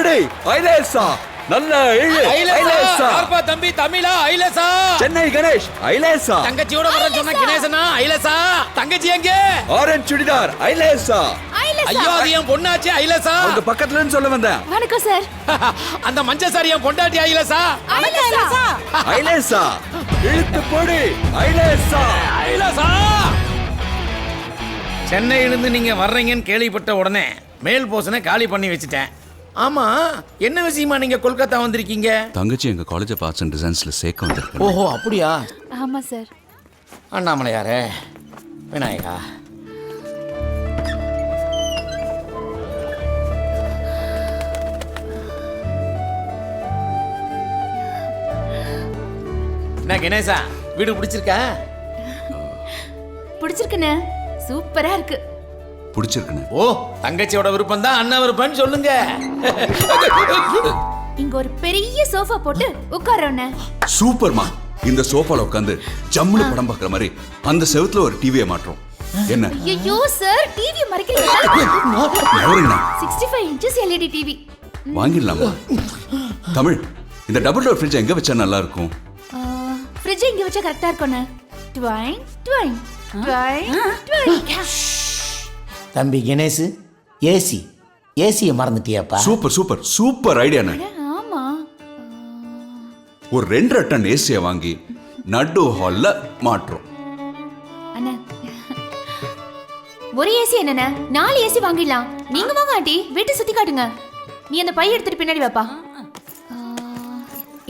புடி ஐலேசா நல்ல இழு ஐலேசா யார்ப்பா தம்பி தமிழா ஐலேசா சென்னை கணேஷ் ஐலேசா தங்கச்சியோட வரேன்னு சொன்ன கணேசனா ஐலேசா தங்கச்சி எங்க ஆரஞ்சு சுடிதார் ஐலேசா ஐயோ அது என் பொண்ணாச்சு ஐலேசா உங்க பக்கத்துல இருந்து சொல்ல வந்தேன். வணக்கம் சார். அந்த மஞ்ச சாரி என் பொண்டாட்டி ஐலேசா ஐலேசா இழுத்து போடு ஐலேசா ஐலேசா. சென்னையிலிருந்து நீங்க வர்றீங்கன்னு கேள்விப்பட்ட உடனே மேல் போசனை காலி பண்ணி வச்சுட்டேன். ஆமா என்ன விஷயமா நீங்க கொல்கத்தா வந்திருக்கீங்க? தங்கச்சி எங்க காலேஜ் ஆஃப் ஆர்ட்ஸ் அண்ட் டிசைன்ஸ்ல சேர்க்க வந்திருக்கேன். ஓஹோ அப்படியா? ஆமா சார். அண்ணாமலையாரே விநாயகா என்ன கணேசா வீடு பிடிச்சிருக்கா? பிடிச்சிருக்குண்ணே, சூப்பரா இருக்கு. பிடிச்சிருக்குன்னு. ஓ தங்கச்சியோட விருப்பம் தான் அண்ணா விருப்பம்னு சொல்லுங்க. இங்க ஒரு பெரிய சோஃபா போட்டு உட்கார்றோண்ணே. சூப்பர்மா. இந்த சோஃபால உட்கார்ந்து ஜம்முனு படம் பார்க்குற மாதிரி அந்த செவுத்துல ஒரு டிவியை மாட்டுறோம். என்ன? ஐயோ சார், டிவி மறைக்கிறீங்க. 65 இன்ச்சஸ் எல்இடி டிவி வாங்கிடலாமா? தமிழ், இந்த டபுள் டோர் ஃப்ரிட்ஜ் எங்க வச்சா நல்லா இருக்கும்? ஃப்ரிட்ஜ் இங்க வச்சா கரெக்டா இருக்கும்ண்ணே. ட்வைங் ட்வைங் ட்வைங் ட்வைங். தம்பி கணேஷ், ஏசியை மறந்துட்டியாப்பா? சூப்பர் சூப்பர் சூப்பர் ஐடியாண்ணே. ஆமா, ஒரு 2 டன் ஏசியை வாங்கி நடு ஹால்ல மாட்டுறோம். அண்ணா ஒரு ஏசி என்னண்ணே, 4 ஏசி வாங்கிடலாம். நீங்க வாங்க ஆண்டி, வீட்டை சுத்தி காட்டுங்க. நீ அந்த பை எடுத்துட்டு பின்னாடி வாப்பா.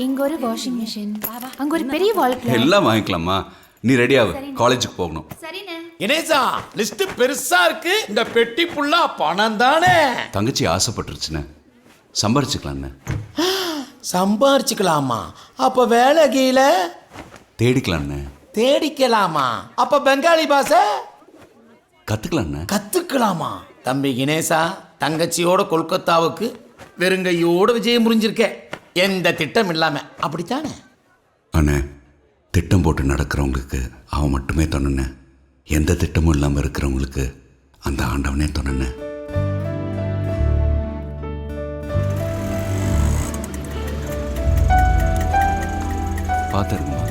இங்க ஒரு வாஷிங் மிஷின், அங்க ஒரு பெரிய வால் கிளாக். எல்லாம் வாங்கிக்கலாமா? நீ ரெடியாவு, காலேஜுக்கு போகணும். சரிண்ணே. கணேசா லிஸ்ட் பெருசா இருக்கு. இந்த பெட்டி புல்லா பணம் தானே. தங்கச்சி ஆசைப்பட்டுருச்சுன்னு சம்பாரிச்சுக்கலான்னு. சம்பாரிச்சுக்கலாமா? அப்ப வேலை கீழ தேடிக்கலான்னு. தேடிக்கலாமா? அப்ப பெங்காலி பாஷை கத்துக்கலான்னு. கத்துக்கலாமா? தம்பி கணேசா, தங்கச்சியோட கொல்கத்தாவுக்கு வெறுங்கையோட விஜயம் புரிஞ்சிருக்க, எந்த திட்டம் இல்லாம, அப்படித்தானே? அண்ணே, திட்டம் போட்டு நடக்கிறவங்களுக்கு அவன் மட்டுமே தொண்ணு. எந்த திட்டமும் இல்லாமல் இருக்கிறவங்களுக்கு அந்த ஆண்டவனே தொண்ணு. பார்த்துருங்கம்மா.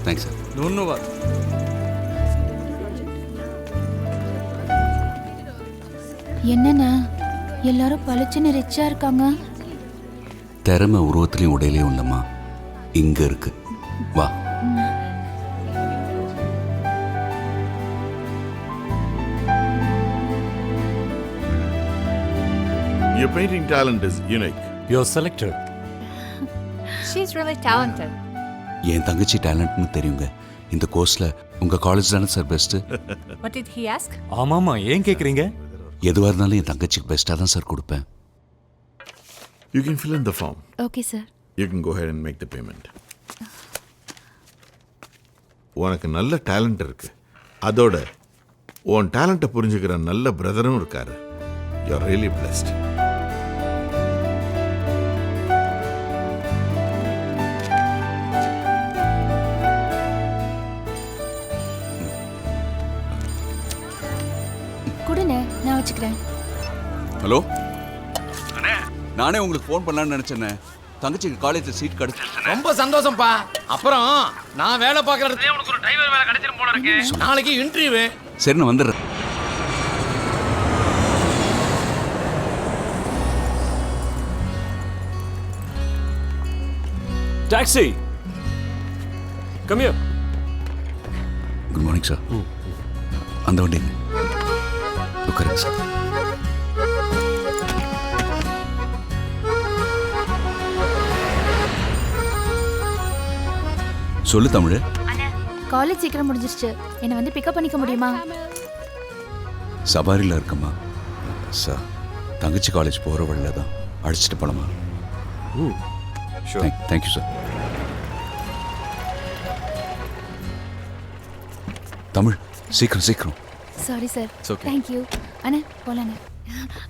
Thanks sir. धन्यवाद. என்னண்ணா எல்லாரும் பளிச்சுன்னு ரிச்சா இருக்காங்க. திறமை உருவத்திலையும் உடையிலையும் இல்லைம்மா, இங்க இருக்கு. வா. Your painting talent is unique. You're selected. She's really talented. என் தங்கச்சி டேலண்ட்னு தெரியுங்க. இந்த கோர்ஸ்ல உங்க காலேஜ் தானே sir best? What did he ask? ஆமாமா, ஏன் கேக்குறீங்க? எதுவாக இருந்தாலும் என் தங்கச்சிக்கு பெஸ்ட்டாக தான் சார் கொடுப்பேன். You can fill in the form. Okay sir. You can go ahead and make the payment. உனக்கு நல்ல டேலண்ட் இருக்கு. அதோட உன் டேலண்ட்டை புரிஞ்சுக்கிற நல்ல பிரதரும் இருக்காரு. You are really blessed. கொடுண்ணே, நான் வச்சுக்கிறேன். ஹலோ அண்ணே, நானே உங்களுக்கு ஃபோன் பண்ணலான்னு நினைச்சேண்ணே. தங்கச்சிக்கு காலேஜில் சீட் கிடைச்சிருச்சு. ரொம்ப சந்தோஷம்ப்பா. அப்புறம் நான் வேலை பார்க்குற இடத்துல உனக்கு ஒரு டிரைவர் வேலை கிடைச்சிரும் போல இருக்கு. நாளைக்கு இன்டர்வியூ. சரி, நான் வந்துடுறேன். Taxi. Come here. Good morning sir. அந்த வண்டிங்க உட்காருங்க சார். சொல்லு தமிழ். காலேஜ் சீக்கிரம் முடிஞ்சிருச்சு, என்னை வந்து பிக்கப் பண்ணிக்க முடியுமா? சபாரியில் இருக்கம்மா சார். தங்கச்சி காலேஜ் போகிற வழியில் தான் அடிச்சுட்டு போனமா. Thank you sir. தமிழ், சீக்கிரம் சீக்கிரம். Sorry sir. தேங்க்யூ அண்ணே. போலாண்ணே.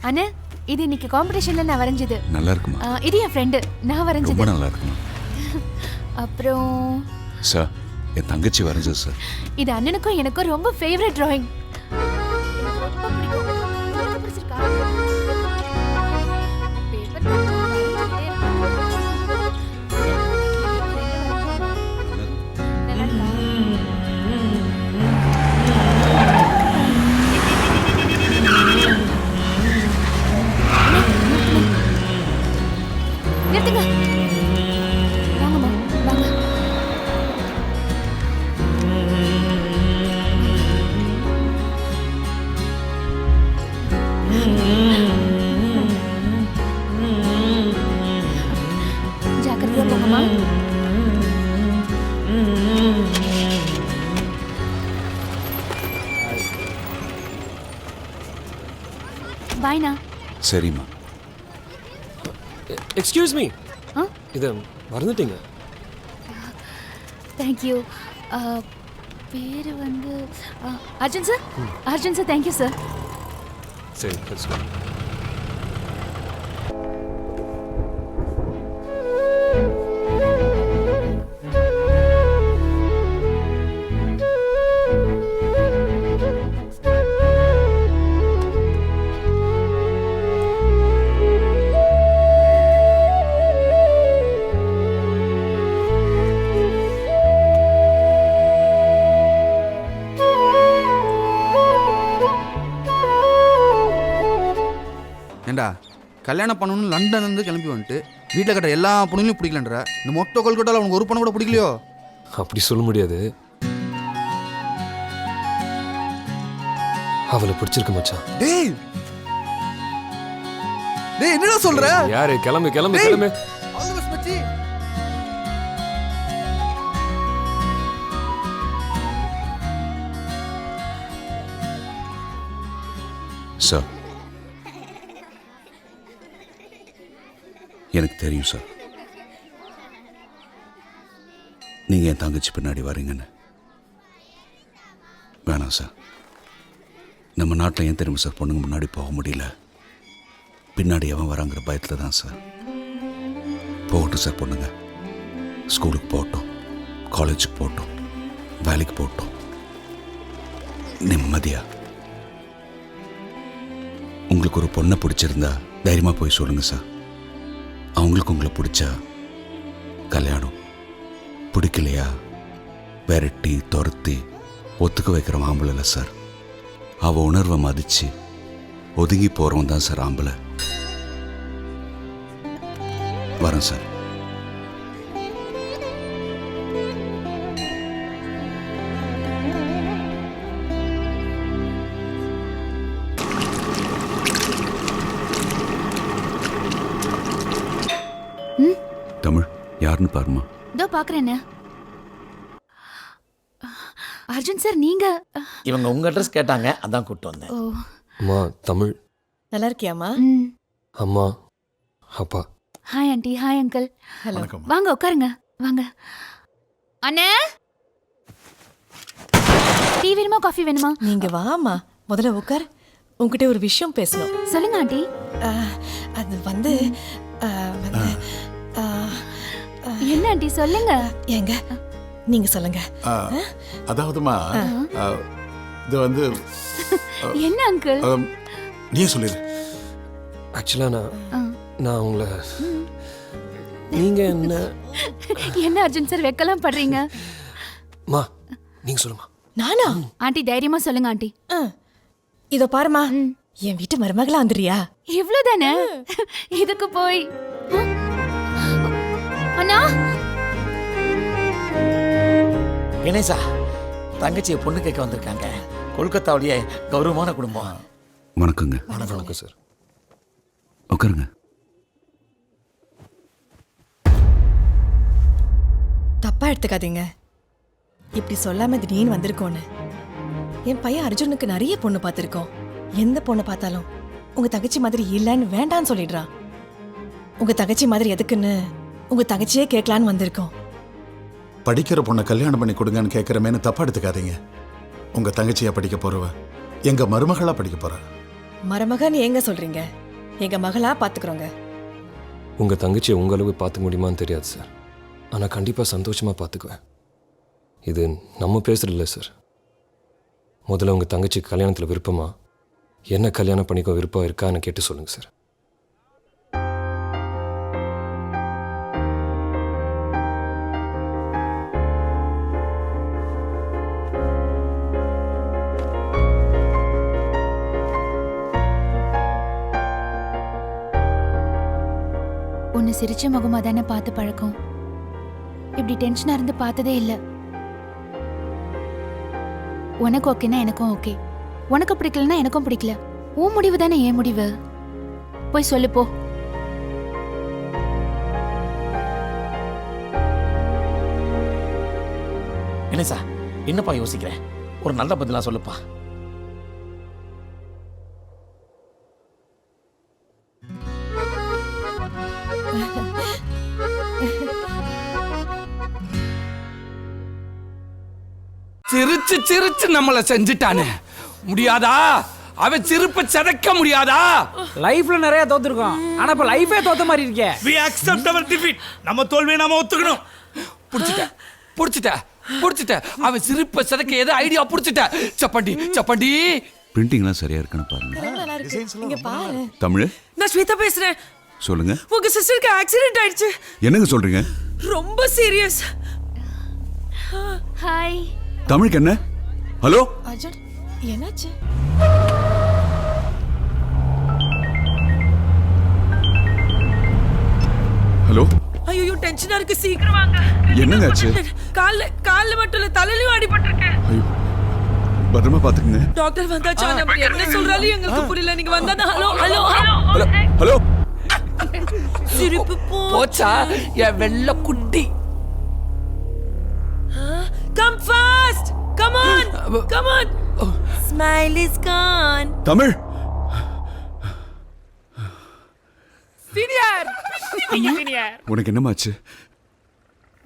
அண்ணே, இது இன்னைக்கு காம்படிஷன்ல நான் வரைஞ்சது. நல்லா இருக்குமா? இது என் ஃப்ரெண்டு, நான் வரைஞ்சது. ரொம்ப நல்லா இருக்குமா? அப்புறம் சார், என் தங்கச்சி வரைஞ்சது சார். இது அண்ணனுக்கும் எனக்கும் ரொம்ப ஃபேவரட் டிராயிங். ரொம்ப பிடிக்கும். பிடிச்சிருக்கா? பேப்பர் வாங்கம்மா வாங்க. ஜாக்கிரதையா போங்கம்மா. பாய்ண்ணா. சரிம்மா. எக்ஸ்கியூஸ் மீ ஆ இதை மறந்துட்டீங்க. தேங்க்யூ. பேர் வந்து Arjun sir. Arjun sir thank you sir. சரி let's go. ஏண்டா கல்யாணம் பண்ணணும்னு லண்டன்லேருந்து கிளம்பி வந்துட்டு வீட்டில் கட்டுற எல்லா பொண்ணுங்களையும் பிடிக்கலன்ற இந்த மொட்டை கொல்கட்டாவில் அவனுக்கு ஒரு பொண்ணு கூட பிடிக்கலையோ? அப்படி சொல்ல முடியாது. அவளை பிடிச்சிருக்க மச்சான். டேய் டேய் என்னடா சொல்ற? யாரு? கிளம்பு கிளம்பு டேய். கிளம்பு. All the best, மச்சி. சார், எனக்கு தெரியும் சார், நீங்கள் என் தங்கச்சி பின்னாடி வரீங்கன்னு. வேணாம் சார். நம்ம நாட்டில் ஏன் தெரியுமா சார் பொண்ணுங்க முன்னாடி போக முடியல? பின்னாடி எவன் வராங்கிற பயத்தில் தான் சார். போகட்டும் சார், பொண்ணுங்க ஸ்கூலுக்கு போகட்டும், காலேஜுக்கு போகட்டும், வேலைக்கு போகட்டும், நிம்மதியா. உங்களுக்கு ஒரு பொண்ணை பிடிச்சிருந்தா தைரியமாக போய் சொல்லுங்கள் சார். அவங்களுக்கு உங்களை பிடிச்சா கல்யாணம், பிடிக்கலையா விரட்டி துரத்தி ஒத்துக்க வைக்கிற ஆம்பளை இல்லை சார். அவள் உணர்வை மதித்து ஒதுங்கி போகிறவன் தான் சார் ஆம்பளை. வரேன் சார். தமிழ் யாருன்னு பாருமா. இதோ பாக்குறேன்னு. அர்ஜுன் சார் நீங்க? இவங்க உங்க அட்ரஸ் கேட்டாங்க, அதான் கூப்பிட்டு வந்தேன். ஓ. அம்மா தமிழ். நல்லா இருக்கியாம்மா? அம்மா அப்பா. Hi aunty. Hi uncle. Hello. வாங்க உட்காருங்க வாங்க. அண்ணே டீ வேணுமா காஃபி வேணுமா? நீங்க வாமா, முதல்ல உட்கார். உங்ககிட்ட ஒரு விஷயம் பேசணும். சொல்லுங்க ஆண்டி. அது வந்து என்ன ஆண்டி சொல்லுங்க. ஏங்க நீங்க சொல்லுங்க. அதாவதுமா இது வந்து என்ன அங்கிள்? நீயே சொல்லிடு. ஆக்சுவலாக நான் உங்களை நீங்க என்ன அர்ஜுன் சார் வெக்கலாம் படுறீங்க? மா நீங்க சொல்லுமா. நானா? ஆண்டி தைரியமா சொல்லுங்க ஆண்டி. இதோ பாருமா, என் வீட்டு மருமகளா வந்துறியா? இவ்வளவுதானே? இதுக்கு போய் அண்ணா. கணேசா, தங்கச்சியை பொண்ணு கேட்க வந்திருக்காங்க. கொல்கத்தாவுடைய கௌரவமான குடும்பம். வணக்கங்க. வணக்கம் சார். உட்காருங்க. தப்பா எடுத்துக்காதீங்க. இப்படி சொல்லாம திடீர்னு வந்திருக்கோன்னு. என் பையன் அர்ஜுனுக்கு நிறைய பொண்ணு பார்த்துருக்கோம். எந்த பொண்ணு பார்த்தாலும் உங்க தங்கச்சி மாதிரி இல்லைன்னு வேண்டான்னு சொல்லிடுறான். உங்க தங்கச்சி மாதிரி எதுக்குன்னு உங்க தங்கச்சியே கேட்கலான்னு வந்திருக்கோம். படிக்கிற பொண்ணை கல்யாணம் பண்ணி கொடுங்கன்னு கேட்குறமேனு தப்பா எடுத்துக்காதீங்க. உங்க தங்கச்சியா படிக்க போறவ எங்க மருமகளா படிக்க போறா. மருமகன்னு ஏங்க சொல்றீங்க? எங்க மகளா பாத்துக்கிறோங்க. உங்க தங்கச்சியை உங்க அளவு பார்த்துக்க முடியுமான்னு தெரியாது சார். ஆனால் கண்டிப்பாக சந்தோஷமாக பார்த்துக்குவேன். இது நம்ம பேசுறது இல்லை சார். முதல்ல உங்கள் தங்கச்சி கல்யாணத்தில் விருப்பமா, என்ன கல்யாணம் பண்ணிக்க விருப்பம் இருக்கான்னு கேட்டு சொல்லுங்கள் சார். ஒன்று சிரிச்ச முகமா தானே பார்த்து பழக்கம். இப்படி டென்ஷனா இருந்து பார்த்ததே இல்ல. உனக்கு ஓகேனா எனக்கும் ஓகே, உனக்கு பிடிக்கலன்னா எனக்கும் பிடிக்கல. உன் முடிவு தானே என் முடிவு. போய் சொல்லு போ. கணேசா, என்னப்பா யோசிக்கிறேன்? ஒரு நல்ல பதிலா சொல்லுப்பா. சிரிச்சு சிரிச்சு நம்மள செஞ்சுட்டானே, முடியாதா? அவன் சிரிப்ப சிதைக்க முடியாதா? லைஃப்ல நிறைய தோத்துருக்கோம், ஆனா இப்ப லைஃபே தோத்த மாதிரி இருக்கே. We accept our defeat. நம்ம தோல்வியை நாம ஒத்துக்கணும். புடிச்சிட்ட. அவன் சிரிப்ப சிதைக்க ஏதோ ஐடியா புடிச்சிட்ட. சப்பண்டி சப்பண்டி. பிரிண்டிங்லாம் சரியா இருக்குன்னு பாருங்க. நல்லா இருக்கு. இங்க பாரு. தமிழ், நான் ஸ்வேதா பேசுறேன். சொல்லுங்க. உங்க சிஸ்டருக்கு ஆக்சிடென்ட் ஆயிடுச்சு. என்னங்க சொல்றீங்க? ரொம்ப சீரியஸ். ஹாய். தமிழுக்கு என்ன? ஹலோ அர்ஜுன், என்னாச்சு? ஹலோ. ஐயோ டென்ஷனா இருக்கு, சீக்கிரம் வாங்க. என்னங்க ஆச்சு? கால்ல மட்டும் இல்ல, தலையிலயும் அடிபட்டிருக்கு. ஐயோ, பத்திரமா பாத்துக்கங்க. டாக்டர் வந்தாச்சா? நம்ம என்ன சொல்றாலும் எங்களுக்கு புரியல. நீங்க வந்தா ஹலோ ஹலோ ஹலோ ஹலோ. சிரிப்பு போச்சா என் வெள்ள குட்டி? Come fast, come on, come on. Smile is gone. Tamil, senior. உனக்கு என்னமாச்சு?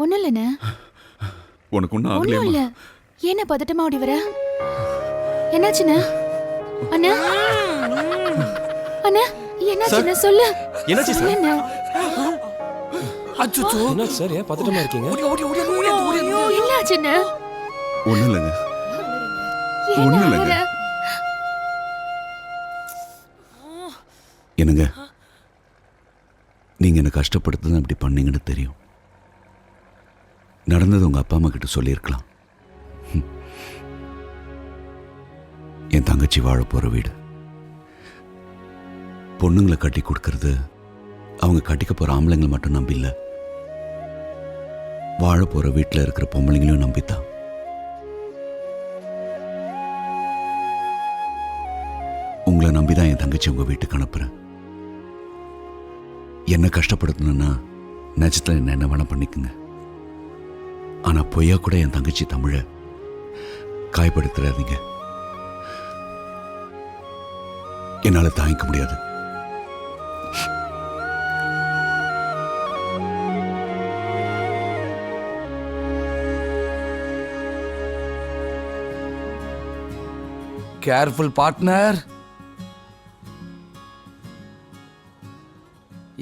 ஒண்ணும் இல்லைண்ணே. உனக்கு ஒன்றும் ஒண்ணும் ஆகலையா? இல்ல. ஏன்னா பதட்டமா ஓடி வர? என்னாச்சுண்ணா? அண்ணா அண்ணா என்னாச்சுண்ணா சொல்லு. என்னாச்சு சார்? சொல்லுண்ணா. அச்சோ, என்ன சார், ஏன் பதட்டமா இருக்கீங்க? என்னாச்சுண்ணா? ஒன்றும் இல்லைங்க. ஏன் ஒண்ணும் இல்லைங்க. அழற? என்னங்க, நீங்க என்ன கஷ்டப்படுத்துதான் அப்படி பண்ணீங்கன்னு தெரியும். நடந்தது உங்க அப்பா அம்மா கிட்ட சொல்லியிருக்கலாம். என் தங்கச்சி வாழ போற வீடு. பொண்ணுங்களை கட்டி கொடுக்கறது அவங்க கட்டிக்க போற ஆம்பளைங்களை மட்டும் நம்பி இல்ல, வாழ போற வீட்டுல இருக்கிற பொம்பளைங்களையும் நம்பித்தான். உங்களை நம்பிதான் என் தங்கச்சி உங்க வீட்டுக்கு அனுப்புறேன். என்ன கஷ்டப்படுத்தணும்னா நிஜத்துல என்ன வேணா பண்ணிக்குங்க. ஆனா பொய்யா கூட என் தங்கச்சி தமிழை காயப்படுத்துறாதீங்க. என்னால தாங்கிக்க முடியாது. Careful partner.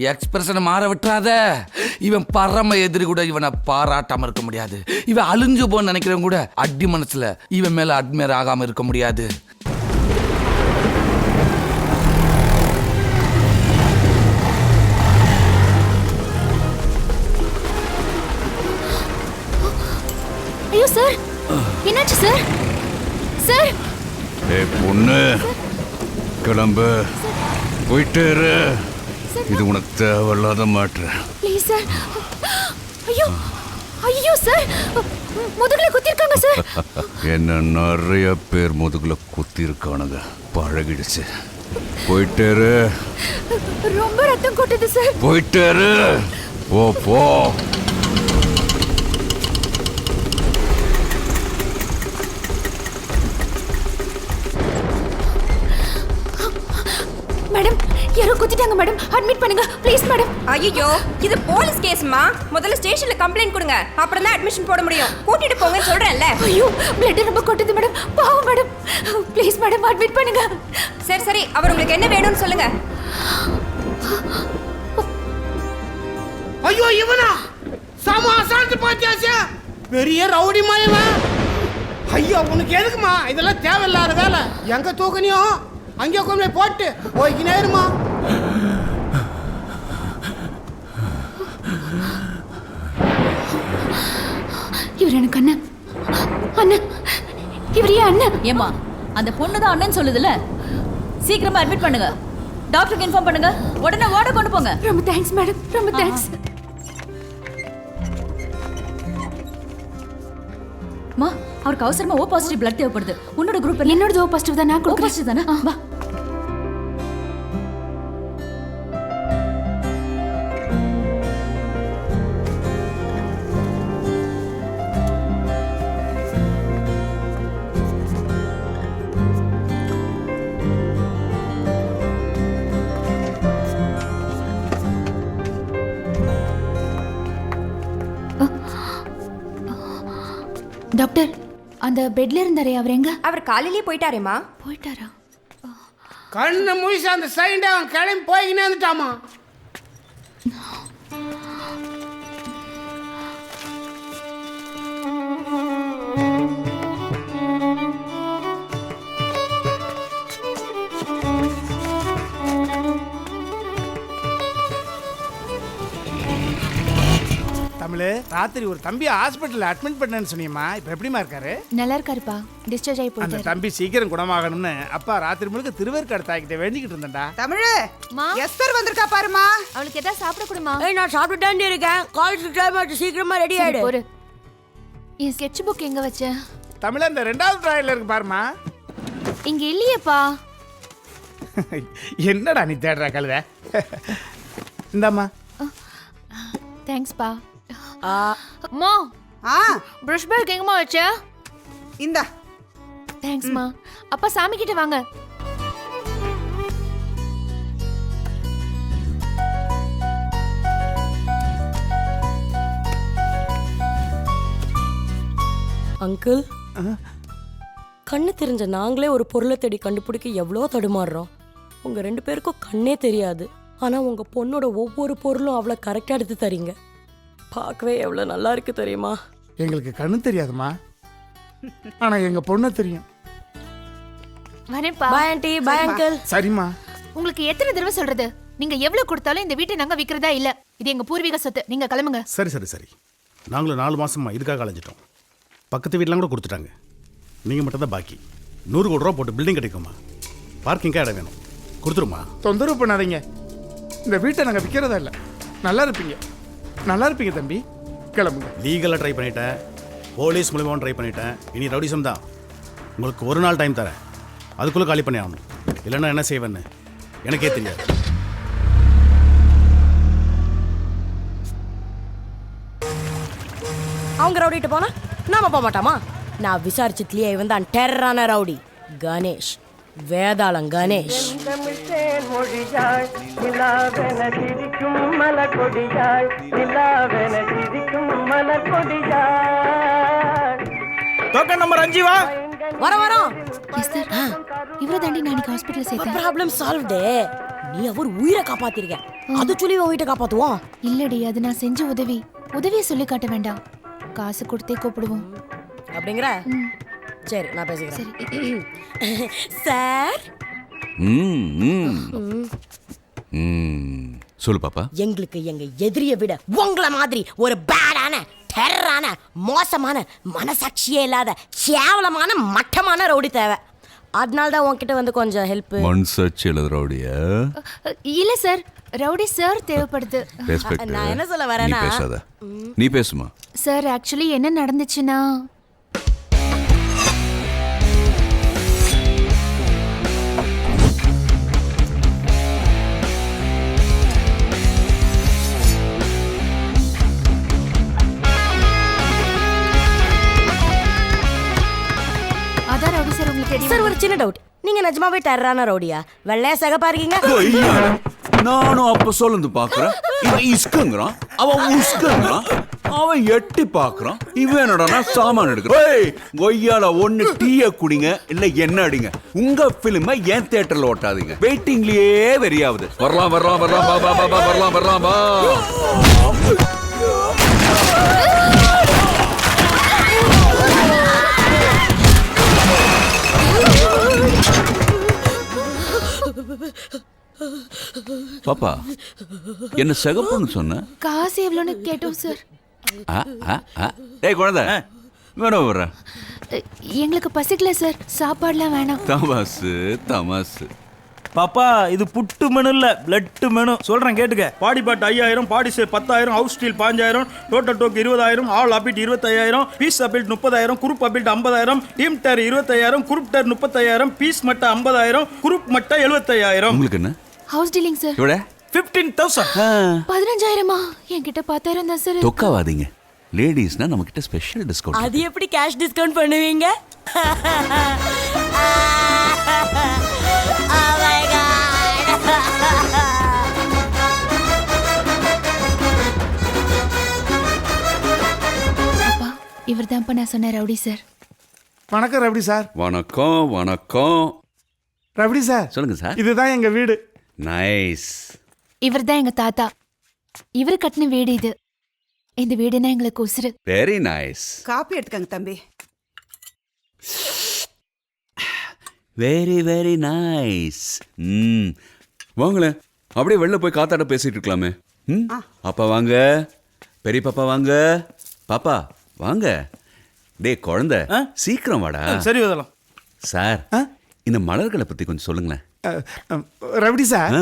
எக்ஸ்பிரஷனை மாற விட்டுறாத. இவன் பரம எதிரி கூட இவனை பாராட்டாம இருக்க முடியாது. இவன் அழிஞ்சு போன்னு நினைக்கிறவன் கூட அடி மனசுல இவன் மேல அட்மையர் ஆகாம இருக்க முடியாது. ஐயோ சார், என்னாச்சு சார்? சார் பொண்ணு கிளம்பு, போயிட்டு இரு. இது உனக்கு தேவையில்லாத மாற்று. Please sir. ஐயோ ஐயோ சார், முதுகுல குத்திருக்காங்க சார். என்ன நிறைய பேர் முதுகுல குத்தி இருக்கானுங்க, பழகிடுச்சு. போயிட்டு இரு. ரொம்ப ரத்தம் கொட்டுது சார். போயிட்டு இரு. போ போ. மேடம், யாரோ குத்திட்டாங்க மேடம். அட்மிட் பண்ணுங்க ப்ளீஸ் மேடம். ஐயோ, இது போலீஸ் கேஸ்மா. முதல்ல ஸ்டேஷன்ல கம்ப்ளைண்ட் கொடுங்க, அப்புறம் தான் அட்மிஷன் போட முடியும். கூட்டிட்டு போங்கன்னு சொல்றேன்ல. ஐயோ, பிளட் ரொம்ப கொட்டுது மேடம். பாவம் மேடம். ப்ளீஸ் மேடம் அட்மிட் பண்ணுங்க. சரி சரி, அவர் உங்களுக்கு என்ன வேணும்னு சொல்லுங்க. ஐயோ, இவனா சாம அசால்ட் பாத்தியாச்சே, பெரிய ரவுடி மாயமா. ஐயோ, உனக்கு எதுக்குமா இதெல்லாம் தேவையில்லாத வேலை? எங்க தூக்கணியும் அங்கே கொண்டு போட்டு போய்க்கு நேருமா. இவர் எனக்கு அண்ணன். அண்ணன், இவர் ஏன் அண்ணன்? ஏமா, அந்த பொண்ணு தான் அண்ணன் சொல்லுதுல. சீக்கிரமா அட்மிட் பண்ணுங்க. டாக்டருக்கு இன்ஃபார்ம் பண்ணுங்க. உடனே வார்டு கொண்டு போங்க. ரொம்ப தேங்க்ஸ் மேடம், ரொம்ப தேங்க்ஸ். மா, அவருக்கு அவசரமா ஓ பாசிட்டிவ் பிளட் தேவைப்படுது. உன்னோட குரூப் என்ன? என்னோட ஓ பாசிட்டிவ் தான், நான் ஓ கொடுக்குறேன். பாசிட்டிவ் தானே? வா. டாக்டர், அந்த பெட்ல இருந்தாரே அவர் எங்க? அவர் காலையிலேயே போயிட்டாரேம்மா. போயிட்டாரா? கண்ணு முழிச்சு அந்த சைடு அவன் கிளம்பி போய்கினே வந்துட்டாமா. தமிழ், ராத்திரி ஒரு தம்பி ஹாஸ்பிட்டல்ல அட்மிட் பண்ணேன்னு சொன்னியம்மா. இப்போ எப்படிமா இருக்காரு? நல்லா இருக்காருப்பா, டிஸ்சார்ஜ் ஆகி அந்த போயிட்டாரு. தம்பி சீக்கிரம் குணமாகணும்னு அப்பா ராத்திரி முழுக்க திருவேற்காடு தாய்கிட்ட வேண்டிக்கிட்டு இருந்தேன்டா. தமிழ், எஸ்தர் வந்திருக்கா பாருமா. அவளுக்கு ஏதாவது சாப்பிட கொடுமா. நான் சாப்பிட்டுட்டே இருக்கேன். காலேஜ் டைம் ஆச்சு, சீக்கிரமா ரெடி ஆயிடு. ஒரு என் ஸ்கெட்ச் புக் எங்க வச்ச? தமிழ், அந்த 2வது ட்ராயர்ல இருக்கு பாருமா. இங்க இல்லையேப்பா. என்னடா நீ தேடுற கழுத? இந்தாம்மா. தேங்க்ஸ்ப்பா. அம்மா, பிரஷ் பேக் எங்கம்மா வச்ச? இந்தா. தேங்க்ஸ்மா. அப்பா சாமி கிட்ட வாங்க. அங்கிள், கண்ணு தெரிஞ்ச நாங்களே ஒரு பொருளை தேடி கண்டுபிடிக்க எவ்வளோ தடுமாறுறோம். உங்க 2 பேருக்கும் கண்ணே தெரியாது, ஆனா உங்க பொண்ணோட ஒவ்வொரு பொருளும் அவ்வளோ கரெக்டா எடுத்து தரீங்க. பார்க்கவே எவ்வளோ நல்லா இருக்கு தெரியுமா? எங்களுக்கு கண்ணு தெரியாதுமா, ஆனா எங்க பொண்ணு தெரியும். வரேன்ப்பா. Bye aunty, bye uncle. சரிம்மா. உங்களுக்கு எத்தனை தடவை சொல்றது? நீங்க எவ்வளவு கொடுத்தாலும் இந்த வீட்டை நாங்க விக்கிறதா இல்ல. இது எங்க பூர்வீக சொத்து. நீங்க கிளம்புங்க. சரி சரி சரி, நாங்களும் 4 மாசமா இதுக்காக அலைஞ்சிட்டோம். பக்கத்து வீட்டிலாம் கூட கொடுத்துட்டாங்க. நீங்கள் மட்டும் தான் பாக்கி. 100 கோடி ரூபா போட்டு பில்டிங் கிடைக்குமா? பார்க்கிங்காக இடம் வேணும், கொடுத்துருமா. தொந்தரவு பண்ணாதீங்க. இந்த வீட்டை நாங்கள் விற்கிறதா இல்லை. நல்லா இருப்பீங்க, நல்லா இருப்பீங்க தம்பி. கிளம்புங்க. லீகலாக ட்ரை பண்ணிட்டேன், போலீஸ் மூலியமாகவும் ட்ரை பண்ணிட்டேன். இனி ரவுடிசம் தான். உங்களுக்கு ஒரு நாள் டைம் தரேன், அதுக்குள்ளே காலி பண்ணி ஆகணும். இல்லைன்னா என்ன செய்வேன்னு எனக்கே தெரியாது. அவங்க ரவுடிட்டு போனா நாம போக மாட்டாமா? நான் விசாரிச்சதுலயே இவன் தான் டெரரான ரவுடி கணேஷ், வேதாளம் கணேஷ். டோக்கன் நம்பர் 5 வா. வரோம். எஸ்தர், இவரை தாண்டி நான் இன்னைக்கு ஹாஸ்பிட்டல் சேர்த்தேன். Problem solved. நீ அவர் உயிரை காப்பாத்திருக்க, அது சொல்லி உன் வீட்டை காப்பாத்துவோம். இல்லடி, அது நான் செஞ்ச உதவி. உதவியை சொல்லி காட்ட வேண்டாம், காசு கொடுத்தே கூப்பிடுவோம். அப்படிங்கிற? சரி, நான் பேசிக்கிறேன். சார், சொல்லு பாப்பா. எங்களுக்கு எங்க எதிரிய விட உங்களை மாதிரி ஒரு பேடான, டெரரான, மோசமான, மனசாட்சியே இல்லாத, கேவலமான, மட்டமான ரவுடி தேவை. அதனால தான் உன்கிட்ட வந்து கொஞ்சம் ஹெல்ப். மனசாட்சி இல்லாத ரவுடியா? இல்ல சார், ரவுடி சார் தேவைப்படுது. நான் என்ன சொல்ல வரேன்னா, பேசாத, நீ பேசுமா. சார், ஆக்சுவலி என்ன நடந்துச்சுன்னா, அதான் ரவுடி சார் உங்களுக்கு தெரியும். சார், ஒரு சின்ன டவுட். நீங்க நிஜமாவே டெரரான ரவுடியா? வெள்ளையா சகப்பா இருக்கீங்க? நானும் அப்ப சொல்லுந்து பாக்குறேன். இவன் இஸ்குங்கிறான், அவன் உஸ்குங்கிறான், அவன் எட்டி பாக்குறான், இவன் என்னடா சாமான் எடுக்கிறான். கொய்யால ஒண்ணு டீய குடிங்க, இல்ல என்ன அடிங்க. உங்க பிலிமை ஏன் தியேட்டர்ல ஓட்டாதீங்க. வெயிட்டிங்லயே வெறியாவது. வரலாம் வரலாம் வரலாம், பா பா பா, வரலாம் வரலாம் பா. பாப்பா, என்ன சகப்புன்னு சொன்ன? காசு எவ்வளோன்னு கேட்டோம் சார். டேய் குழந்தை, வேணும் வர்ற. எங்களுக்கு பசிக்கல சார், சாப்பாடுலாம் வேணாம். தமாசு தமாசு. பாப்பா இது புட்டு மெனு இல்ல பிளட் மெனு சொல்றேன் கேட்டுக்க. பாடி பாட் 5000, பாடி சே 10000, ஹவுஸ் ஸ்டீல் 5000, டோட்டல் டோக் 20000, ஆல் அபிட் 25000, பீஸ் அபிட் 30000, குரூப் அபிட் 50000, டீம் டர் 25000, குரூப் டர் 35000, பீஸ் மட்டை 50000, குரூப் மட்டை 75000. உங்களுக்கு என்ன ஹவுஸ் டீலிங் சார். எவ்வளோ? 15000. 15,000மா? என்கிட்ட 10,000 தான் சார். தொக்காவாதீங்க. லேடிஸ்னா நம்ம கிட்ட ஸ்பெஷல் டிஸ்கவுண்ட். அது எப்படி கேஷ் டிஸ்கவுண்ட் பண்ணுவீங்க? அப்பா இவர் தான்ப்பா நான் சொன்ன ரவுடி சார். வணக்கம் ரவுடி சார். வணக்கம் வணக்கம். ரவுடி சார் சொல்லுங்க சார். இதுதான் எங்க வீடு. நைஸ். இவர் தான் எங்க தாத்தா. இவர் கட்டின வீடு இது. இந்த வீடுனா எங்களுக்கு உசுரு. Very nice. காப்பி எடுத்துக்கங்க தம்பி. Very very nice. வாங்களேன், அப்படியே வெளில போய் காத்தாட பேசிட்டு இருக்கலாமே. அப்பா வாங்க, பெரிய பாப்பா வாங்க, பாப்பா வாங்க. டேய் குழந்தை, சீக்கிரம் வாடா. சரி வரலாம் சார். இந்த மலர்களை பத்தி கொஞ்சம் சொல்லுங்களேன். ரவுடி சார்,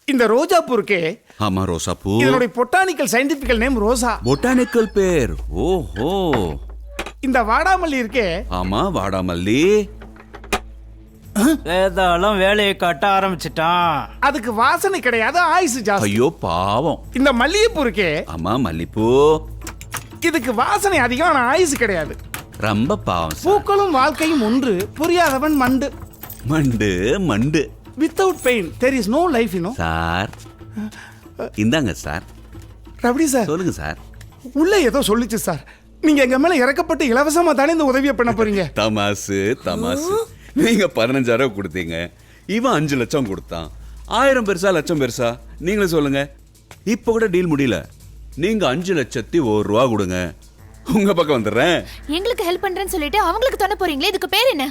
இந்த ரோஜா பூ இருக்கே. ஆமா, ரோசா பூ. இதனுடைய பொட்டானிக்கல் சயின்டிபிக்கல் நேம் ரோசா. பொட்டானிக்கல் பேர். ஓஹோ. இந்த வாடாமல்லி இருக்கே. ஆமா, வாடாமல்லி. வேதாளம் வேலையை காட்ட ஆரம்பிச்சிட்டான். அதுக்கு வாசனை கிடையாது, ஆயுசு ஜாஸ்தி. ஐயோ பாவம். இந்த மல்லிகைப்பூ இருக்கே. ஆமா, மல்லிப்பூ. இதுக்கு வாசனை அதிகம், ஆனா ஆயுசு கிடையாது. ரொம்ப பாவம். பூக்களும் வாழ்க்கையும் ஒன்று, புரியாதவன் மண்டு. மண்டு மண்டு. Without pain there is no life, you know. Sir இந்தாங்க சார். ரவுடி சார் சொல்லுங்க சார். உள்ள ஏதோ சொல்லிச்சு சார். நீங்க எங்க மேல இறக்கப்பட்டு இலவசமா தானே இந்த உதவியை பண்ண போறீங்க. தமாசு தமாசு. நீங்க 15,000 கொடுத்தீங்க, இவன் 5 லட்சம் கொடுத்தான். 1000 பெருசா லட்சம் பெருசா நீங்களே சொல்லுங்க. இப்ப கூட டீல் முடியல. நீங்க 5,01,000 கொடுங்க, உங்க பக்கம் வந்துடுறேன். எங்களுக்கு ஹெல்ப் பண்றேன்னு சொல்லிட்டு அவங்களுக்கு தொண்ண போறீங்களே, இதுக்கு பேர் என்ன?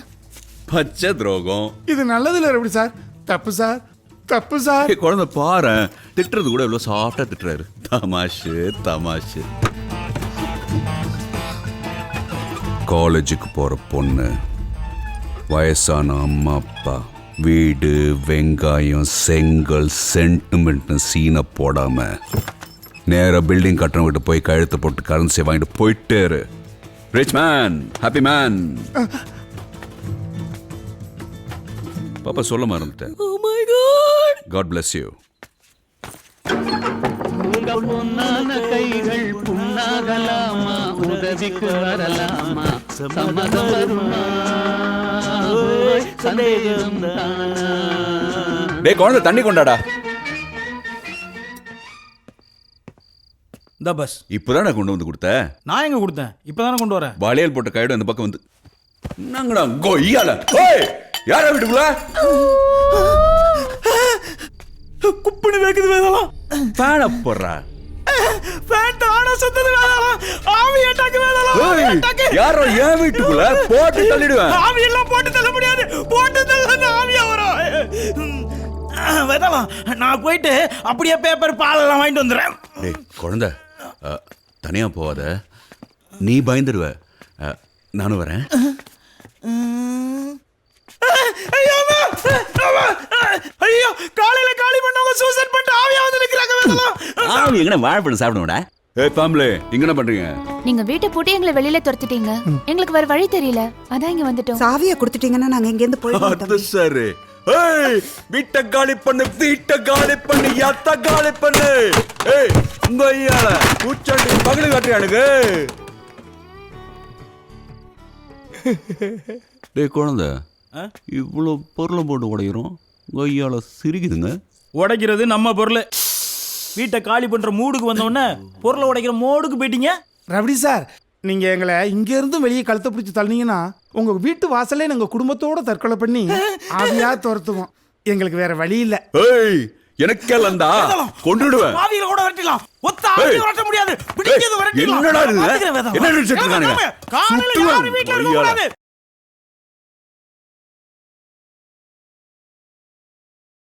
பச்சை துரோகம். இது நல்லது இல்ல ரவுடி சார். தப்பு சார், தப்பு சார். குழந்தை பாரு, திட்டுறது கூட எவ்வளவு சாஃப்டா திட்டுறாரு. தமாஷு தமாஷு. காலேஜுக்கு போற பொண்ணு, வயசான அம்மா அப்பா, வீடு வெங்காயம் செங்கல் சென்டிமெண்ட் சீனை போடாம நேரா பில்டிங் கட்டுறவங்கிட்ட போய் கழுத்தை போட்டு கரன்சி வாங்கிட்டு போயிட்டேரு. Rich man, happy man. பாப்பா சொல்ல மறந்துட்டேன். Oh my God. God bless you. கைகள் புண்ணாகலாமா, உதவிக்கு வரலாமா, சம்மதம் வருமா, சந்தேகம் தானா. டேய் குழந்தை, தண்ணி கொண்டாடா. இந்த பஸ் இப்பதான் நான் கொண்டு வந்து கொடுத்த. நான் எங்க கொடுத்தேன்? இப்பதானே கொண்டு வரேன். வாளியல் போட்ட கையோட அந்த பக்கம் வந்து நாங்கடா கொய்யால. ஓய், யாரா வீட்டுக்குள்ள? குப்புனு வேக்குது வேதலாம். ஃபேன் போடுறா. ஃபேன் தானா சுத்தது வேதலாம். ஆவி அட்டாக் வேதலாம். யாரோ ஏன் வீட்டுக்குள்ள போட்டு தள்ளிடுவேன். ஆவி எல்லாம் போட்டு தள்ள முடியாது. போட்டு தள்ள ஆவியா வரும். வேதலாம், நான் போயிட்டு அப்படியே பேப்பர் பால் எல்லாம் வாங்கிட்டு வந்துடுறேன். டேய் குழந்தை, தனியா போவாத, நீ பயந்துடுவ. நானும் வரேன். ஐயோ, காலையில காலி பண்ணவங்க சூசைட் பண்ணிட்டு ஆவியா வந்து நிக்கிறாங்க வேதலாம். ஆவி எங்கன வாழைப்பழம் சாப்பிடுவோடா. ஏய் பாம்லே, இங்க என்ன பண்றீங்க? நீங்க வீட்டை போட்டு எங்களை வெளியில துரத்திட்டீங்க. எங்களுக்கு வேற வழி தெரியல, அதான் இங்க வந்துட்டோம். சாவியை கொடுத்துட்டீங்கன்னா நாங்க இங்க இருந்து போயிடுவோம் அது தம்பி. சரி. ஏய், வீட்டை காலி பண்ணு, வீட்டை காலி பண்ணு, யாத்த காலி பண்ணு. ஏய், உங்க ஐயால பூச்சாண்டி பகலு காட்டுறானுங்க. டேய் குழந்தை, இவ்வளோ பொருளை போட்டு உடைக்கிறோம், உங்க ஐயால சிரிக்குதுங்க. உடைக்கிறது நம்ம பொருள். வீட்டை காலி பண்ற மூடுக்கு வந்தோடனே பொருளை உடைக்கிற மோடுக்கு போயிட்டீங்க. ரவுடி சார், நீங்க எங்களை இங்க இருந்து வெளியே கழுத்தை பிடிச்சி தள்ளினீங்கன்னா உங்க வீட்டு வாசல்ல நாங்க குடும்பத்தோட தற்கொலை பண்ணி ஆவியா துரத்துவோம். எங்களுக்கு வேற வழி இல்ல. ஏய், எனக்கெல்லாம்டா கொன்னுடுவேன். ஆவியில கூட விரட்டிடலாம். ஒத்த ஆவி விரட்ட முடியாது. பிடிக்கிறது விரட்டிடலாம். என்னடா இது? என்ன நினைச்சிட்டு இருக்கானுங்க? காலையில யாரும் வீட்டுல இருக்க கூடாது.